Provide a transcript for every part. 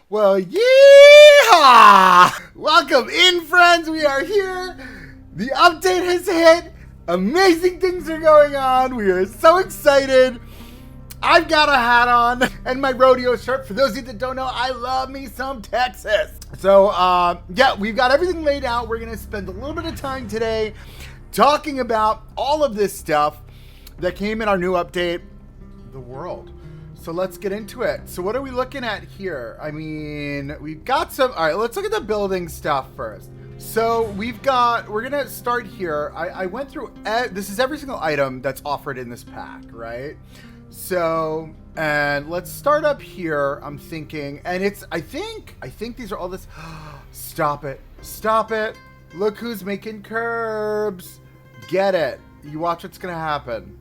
Well, yeehaw! Welcome in, friends. We are here. The update has hit. Amazing things are going on. We are so excited. I've got a hat on and my rodeo shirt. For those of you that don't know, I love me some Texas. So, yeah, we've got everything laid out. We're going to spend a little bit of time today talking about all of this stuff that came in our new update, the world. So let's get into it. So what are we looking at here? I mean, we've got some, all right, let's look at the building stuff first. So we're gonna start here. I went through, this is every single item that's offered in this pack, right? So, and let's start up here. I'm thinking, and it's, I think these are all this, stop it. Look who's making curbs. Get it. You watch what's gonna happen.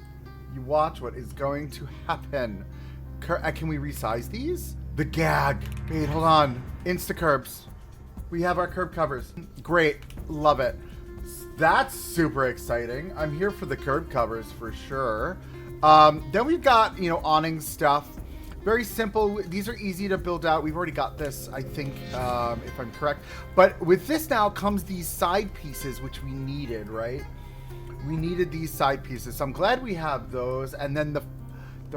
You watch what is going to happen. Can we resize these? The gag. Wait, hold on. Insta curbs. We have our curb covers. Great. Love it. That's super exciting. I'm here for the curb covers for sure. Then we've got, you know, awning stuff. Very simple. These are easy to build out. We've already got this, I think, if I'm correct. But with this now comes these side pieces, which we needed, right? We needed these side pieces. So I'm glad we have those. And then the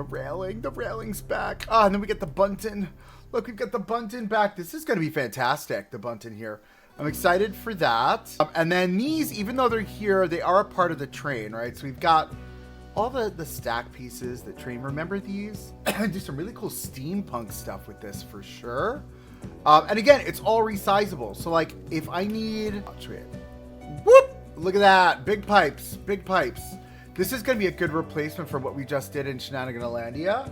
railing's back. Ah, and then we get the bunting. Look, we've got the bunting back. This is going to be fantastic, the bunting here. I'm excited for that. And then these, even though they're here, they are a part of the train, right? So we've got all the stack pieces, the train. Remember these? Do some really cool steampunk stuff with this for sure. And again, it's all resizable. So like if I need, whoop, look at that. Big pipes. This is going to be a good replacement for what we just did in Shenaniganlandia.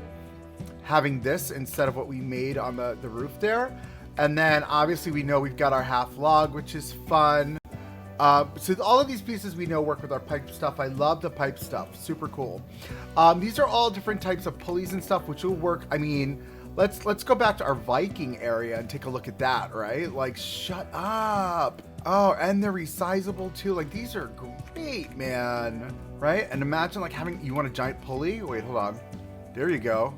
Having this instead of what we made on the roof there. And then obviously we know we've got our half log, which is fun. So all of these pieces we know work with our pipe stuff. I love the pipe stuff. Super cool. These are all different types of pulleys and stuff, which will work. I mean, let's go back to our Viking area and take a look at that, right? Like, shut up. Oh, and they're resizable too. Like, these are great, man. Right? And imagine like you want a giant pulley? Wait, hold on. There you go.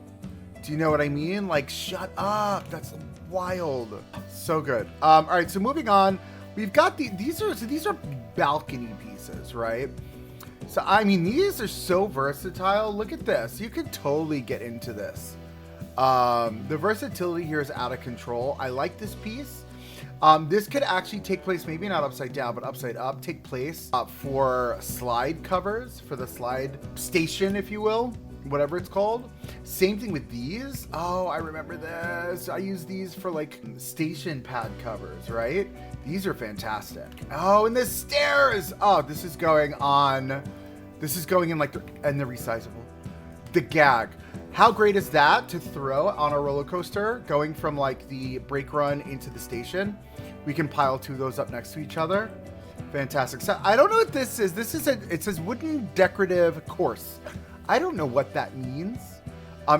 Do you know what I mean? Like, shut up. That's wild. So good. All right, so moving on. We've got these are balcony pieces, right? So, I mean, these are so versatile. Look at this. You could totally get into this. The versatility here is out of control. I like this piece. This could actually take place, maybe not upside down, but upside up, take place for slide covers, for the slide station, if you will, whatever it's called. Same thing with these. Oh, I remember this. I use these for like station pad covers, right? These are fantastic. Oh, and the stairs. Oh, this is going on. This is going in like, and the resizable. The gag. How great is that to throw on a roller coaster going from like the brake run into the station? We can pile two of those up next to each other. Fantastic. So I don't know what this is. It says wooden decorative course. I don't know what that means.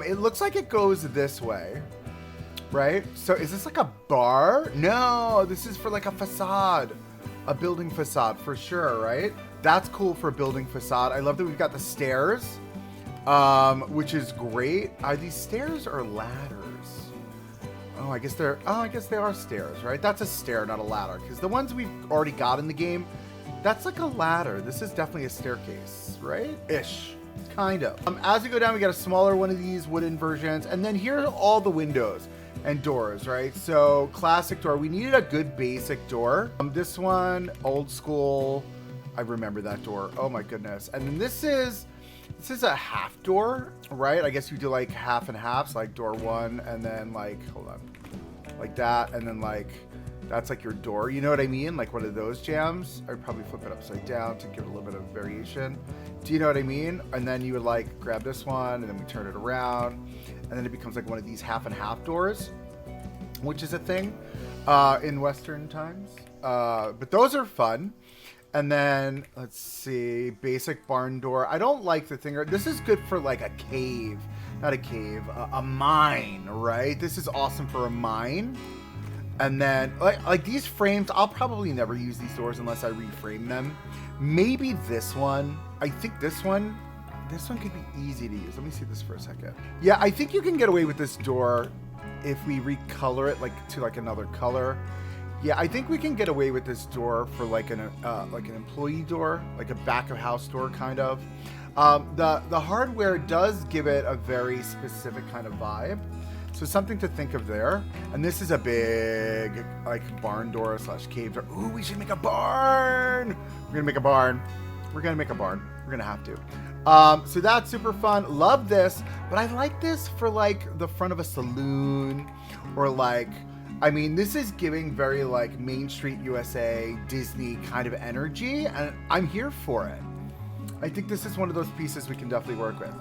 It looks like it goes this way, right? So is this like a bar? No, this is for like a facade, a building facade for sure, right? That's cool for a building facade. I love that we've got the stairs. Which is great. Are these stairs or ladders? Oh, I guess they are stairs, right? That's a stair, not a ladder. Because the ones we've already got in the game, that's like a ladder. This is definitely a staircase, right? Ish. Kind of. As we go down, we got a smaller one of these wooden versions. And then here are all the windows and doors, right? So classic door. We needed a good basic door. This one, old school. I remember that door. Oh my goodness. And then this is a half door, right? I guess you do like half and halves, like door one, and then like, hold on, like that, and then like, that's like your door. You know what I mean? Like one of those jams. I'd probably flip it upside down to give it a little bit of variation. Do you know what I mean? And then you would like grab this one, and then we turn it around, and then it becomes like one of these half and half doors, which is a thing in Western times. But those are fun. And then, let's see, basic barn door. I don't like the thing. This is good for like a cave. Not a cave, a mine, right? This is awesome for a mine. And then, like these frames, I'll probably never use these doors unless I reframe them. Maybe this one. I think this one could be easy to use. Let me see this for a second. Yeah, I think you can get away with this door if we recolor it like to like another color. Yeah, I think we can get away with this door for like an employee door, like a back of house door kind of. The hardware does give it a very specific kind of vibe. So something to think of there. And this is a big like barn door / cave door. Ooh, we should make a barn. We're gonna make a barn. We're gonna make a barn. We're gonna have to. So that's super fun. Love this, but I like this for like the front of a saloon or like, I mean, this is giving very like Main Street USA, Disney kind of energy, and I'm here for it. I think this is one of those pieces we can definitely work with.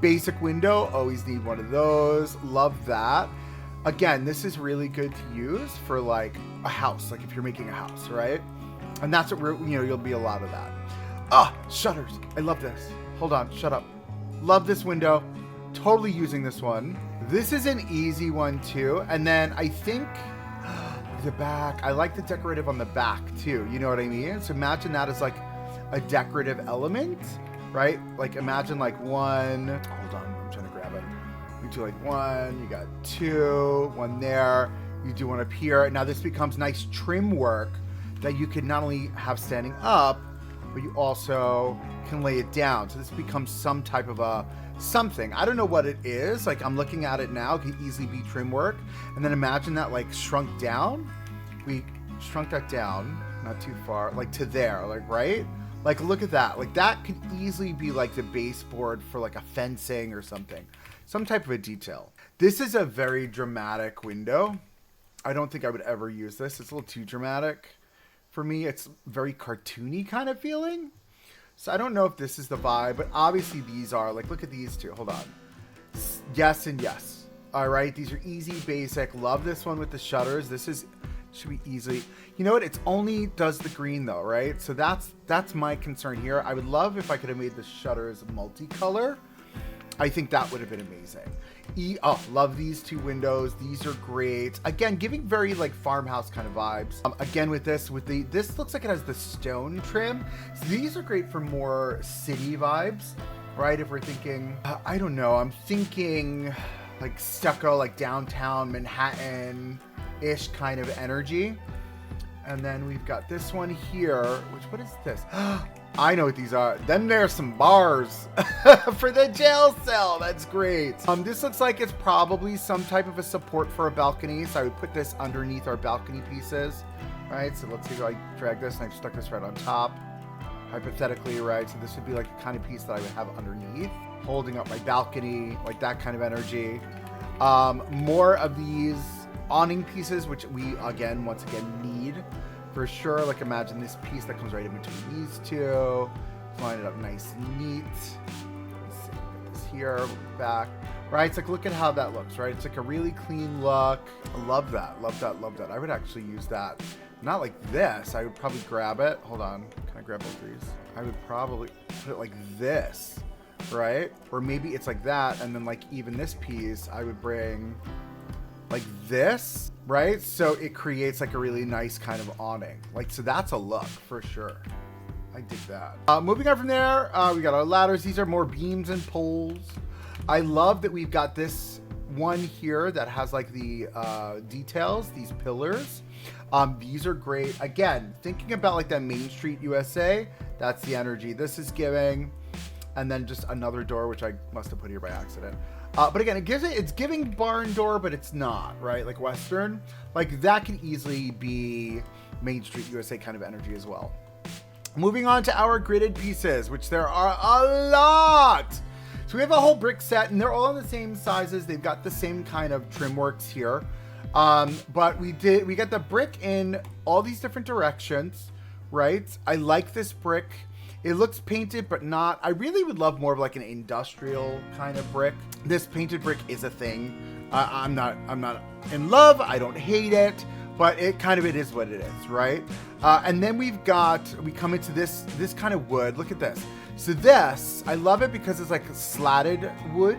Basic window, always need one of those. Love that. Again, this is really good to use for like a house, like if you're making a house, right? And that's what we're, you know, you'll be a lot of that. Ah, shutters. I love this. Hold on, shut up. Love this window. Totally using this one. This is an easy one too. And then I think the back, I like the decorative on the back too. You know what I mean? So imagine that as like a decorative element, right? Like imagine like one, hold on, I'm trying to grab it. You do like one, you got two, one there, you do one up here. Now this becomes nice trim work that you can not only have standing up, but you also can lay it down. So this becomes some type of a something. I don't know what it is. Like I'm looking at it now, it could easily be trim work. And then imagine that like shrunk down. We shrunk that down, not too far, like to there, like right? Like look at that. Like that could easily be like the baseboard for like a fencing or something. Some type of a detail. This is a very dramatic window. I don't think I would ever use this. It's a little too dramatic for me. It's very cartoony kind of feeling. So I don't know if this is the vibe, but obviously these are, like, look at these two. Hold on. Yes and yes. All right. These are easy, basic. Love this one with the shutters. This is, should be easily, you know what? It's only does the green though, right? So that's my concern here. I would love if I could have made the shutters multicolor. I think that would have been amazing. Oh, love these two windows. These are great. Again, giving very like farmhouse kind of vibes. Again, with this looks like it has the stone trim. So these are great for more city vibes, right? If we're thinking, I don't know, I'm thinking like stucco, like downtown Manhattan-ish kind of energy. And then we've got this one here, which, what is this? I know what these are. Then there's some bars for the jail cell. That's great. This looks like it's probably some type of a support for a balcony. So I would put this underneath our balcony pieces, right? So let's see if I drag this and I've stuck this right on top, hypothetically, right? So this would be like the kind of piece that I would have underneath, holding up my balcony, like that kind of energy. More of these awning pieces, which we, once again, need. For sure, like imagine this piece that comes right in between these two. Line it up nice and neat. Let's see, put this here, back. Right, it's like, look at how that looks, right? It's like a really clean look. I love that, love that, love that. I would actually use that. Not like this, I would probably grab it. Hold on, can I grab both of these? I would probably put it like this, right? Or maybe it's like that, and then like even this piece, I would bring like this, right? So it creates like a really nice kind of awning. Like, so that's a look for sure. I dig that. Moving on from there, we got our ladders. These are more beams and poles. I love that we've got this one here that has like the details, these pillars. These are great. Again, thinking about like that Main Street USA, that's the energy this is giving. And then just another door, which I must have put here by accident. But again, it's giving barn door, but it's not, right? Like Western, like that could easily be Main Street USA kind of energy as well. Moving on to our gridded pieces, which there are a lot. So we have a whole brick set and they're all in the same sizes. They've got the same kind of trim works here. But we got the brick in all these different directions, right? I like this brick. It looks painted, but not. I really would love more of like an industrial kind of brick. This painted brick is a thing. I'm not in love. I don't hate it, but it is what it is, right? And then we come into this kind of wood. Look at this. So this, I love it because it's like slatted wood.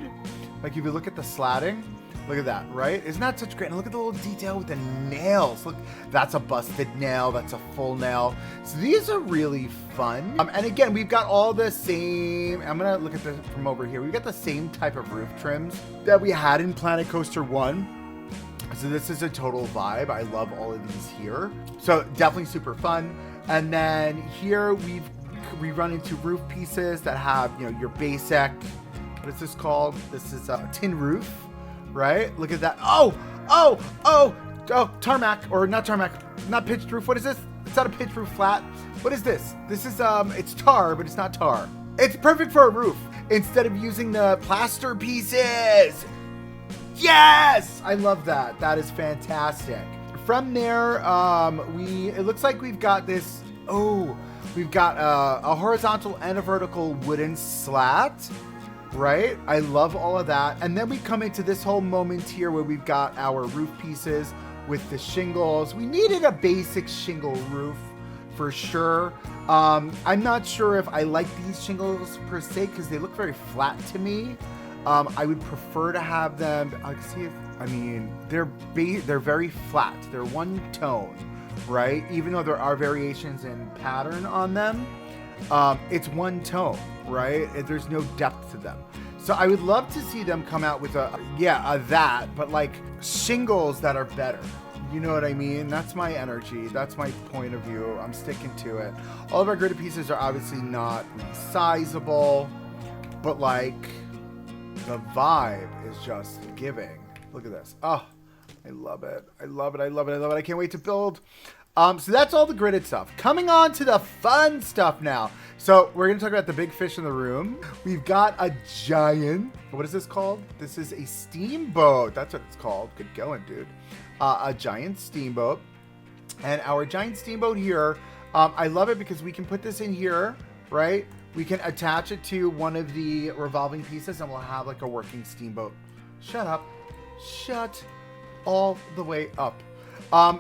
Like if you look at the slatting, look at that, right? Isn't that such great? And look at the little detail with the nails. Look, that's a busted nail. That's a full nail. So these are really fun. And again, we've got all the same, I'm gonna look at this from over here. We've got the same type of roof trims that we had in Planet Coaster 1. So this is a total vibe. I love all of these here. So definitely super fun. And then here we run into roof pieces that have, you know, your basic, what is this called? This is a tin roof, right? Look at that. Oh, tarmac, or not tarmac, not pitched roof. What is this? It's not a pitched roof flat. What is this? This is, it's tar, but it's not tar. It's perfect for a roof instead of using the plaster pieces. Yes! I love that. That is fantastic. From there, it looks like we've got this, we've got a horizontal and a vertical wooden slat, right? I love all of that. And then we come into this whole moment here where we've got our roof pieces with the shingles. We needed a basic shingle roof for sure. I'm not sure if I like these shingles per se because they look very flat to me. I would prefer to have them, they're very flat. They're one tone, right? Even though there are variations in pattern on them, it's one tone, right? There's no depth to them. So I would love to see them come out with that, but like shingles that are better. You know what I mean? That's my energy. That's my point of view. I'm sticking to it. All of our gridded pieces are obviously not resizable, but like the vibe is just giving. Look at this. Oh, I love it. I love it. I love it. I love it. I can't wait to build. So that's all the gridded stuff. Coming on to the fun stuff now. So we're going to talk about the big fish in the room. We've got a giant, what is this called? This is a steamboat. That's what it's called. Good going, dude. A giant steamboat. And our giant steamboat here, I love it because we can put this in here, right? We can attach it to one of the revolving pieces and we'll have like a working steamboat. Shut up. Shut all the way up.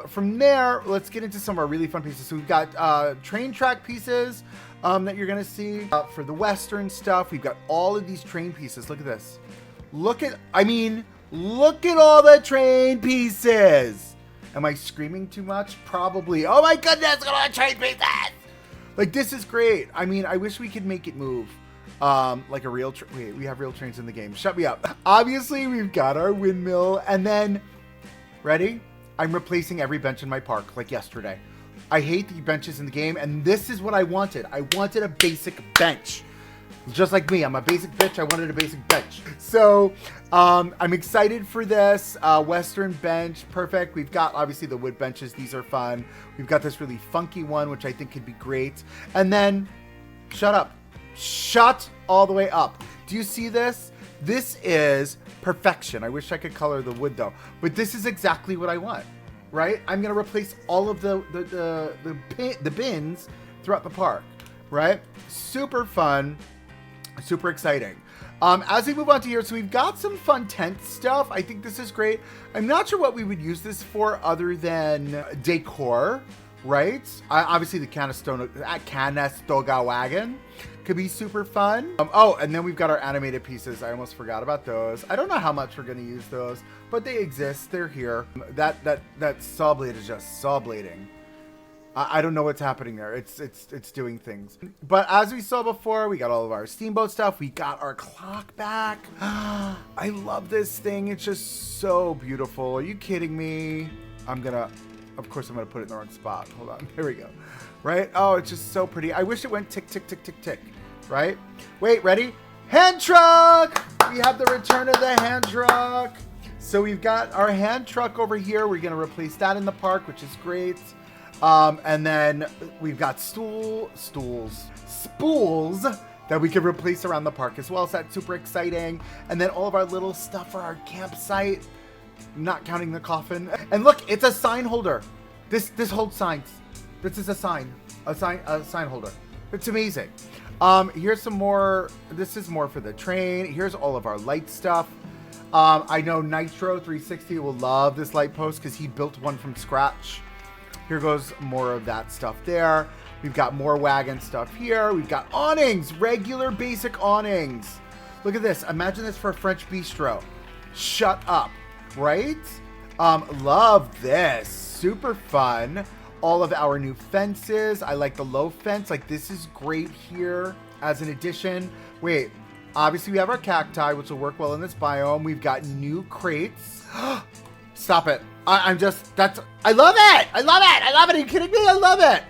From there, let's get into some of our really fun pieces. So we've got train track pieces that you're going to see. For the Western stuff, we've got all of these train pieces. Look at this. Look at all the train pieces. Am I screaming too much? Probably. Oh my goodness, look at all the train pieces. Like, this is great. I mean, I wish we could make it move. Like a real wait, we have real trains in the game. Shut me up. Obviously, we've got our windmill. And then, ready? I'm replacing every bench in my park, like yesterday. I hate the benches in the game, and this is what I wanted. I wanted a basic bench. Just like me, I'm a basic bitch. I wanted a basic bench. So I'm excited for this. Western bench, perfect. We've got obviously the wood benches. These are fun. We've got this really funky one, which I think could be great. And then, shut up. Shut all the way up. Do you see this? This is perfection. I wish I could color the wood though, but this is exactly what I want, right? I'm going to replace all of the bins throughout the park, right? Super fun. Super exciting. As we move on to here, so we've got some fun tent stuff. I think this is great. I'm not sure what we would use this for other than decor, right? Obviously the Canastoga wagon could be super fun. And then we've got our animated pieces. I almost forgot about those. I don't know how much we're going to use those, but they exist. They're here. That saw blade is just saw blading. I don't know what's happening there. It's doing things. But as we saw before, we got all of our steamboat stuff. We got our clock back. I love this thing. It's just so beautiful. Are you kidding me? Of course I'm gonna put it in the wrong spot. Hold on, there we go. Right? Oh, it's just so pretty. I wish it went tick, tick, tick, tick, tick. Right? Wait, ready? Hand truck! We have the return of the hand truck. So we've got our hand truck over here. We're gonna replace that in the park, which is great. And then we've got spools that we can replace around the park as well. So that's super exciting. And then all of our little stuff for our campsite, not counting the coffin. And look, it's a sign holder. This holds signs. This is a sign holder. It's amazing. Here's some more. This is more for the train. Here's all of our light stuff. I know Nitro 360 will love this light post because he built one from scratch. Here goes more of that stuff there. We've got more wagon stuff here. We've got awnings, regular basic awnings. Look at this. Imagine this for a French bistro. Shut up, right? Love this. Super fun. All of our new fences. I like the low fence. Like, this is great here as an addition. Wait, obviously we have our cacti, which will work well in this biome. We've got new crates. Stop it. I love it. I love it. I love it. Are you kidding me? I love it.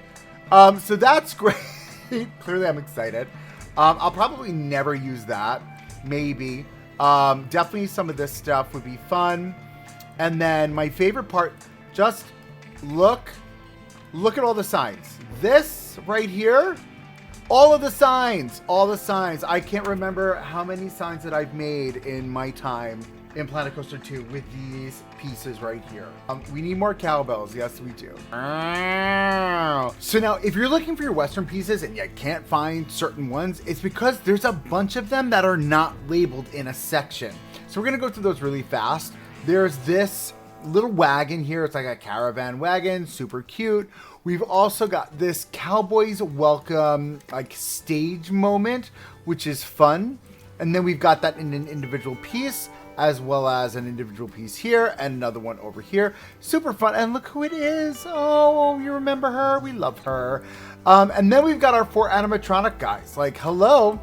So that's great. Clearly I'm excited. I'll probably never use that. Maybe. Definitely some of this stuff would be fun. And then my favorite part, just look at all the signs. This right here, all the signs. I can't remember how many signs that I've made in my time in Planet Coaster 2 with these pieces right here. We need more cowbells. Yes, we do. So now, if you're looking for your Western pieces and you can't find certain ones, it's because there's a bunch of them that are not labeled in a section. So we're gonna go through those really fast. There's this little wagon here. It's like a caravan wagon, super cute. We've also got this Cowboys Welcome like stage moment, which is fun. And then we've got that in an individual piece, as well as an individual piece here and another one over here. Super fun. And look who it is. Oh, you remember her? We love her. And then we've got our 4 animatronic guys. Like, hello.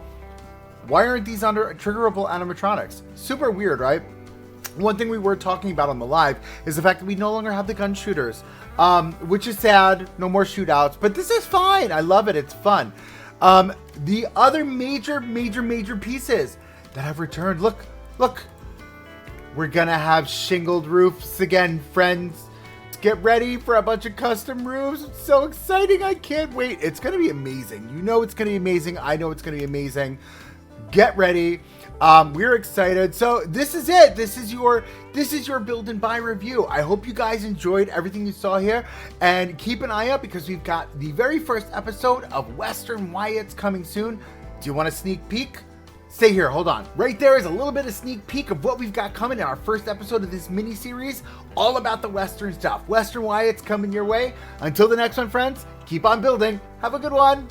Why aren't these under triggerable animatronics? Super weird, right? One thing we were talking about on the live is the fact that we no longer have the gun shooters, which is sad. No more shootouts, but this is fine. I love it. It's fun. The other major pieces that have returned. Look. We're gonna have shingled roofs again, friends. Get ready for a bunch of custom roofs. It's so exciting. I can't wait. It's gonna be amazing. You know it's gonna be amazing. I know it's gonna be amazing. Get ready. We're excited. So this is it. This is your build and buy review. I hope you guys enjoyed everything you saw here, and keep an eye out because we've got the very first episode of Western Wyatts coming soon. Do you want a sneak peek? Stay here, hold on. Right there is a little bit of sneak peek of what we've got coming in our first episode of this mini-series, all about the Western stuff. Western Wyatts coming your way. Until the next one, friends, keep on building. Have a good one.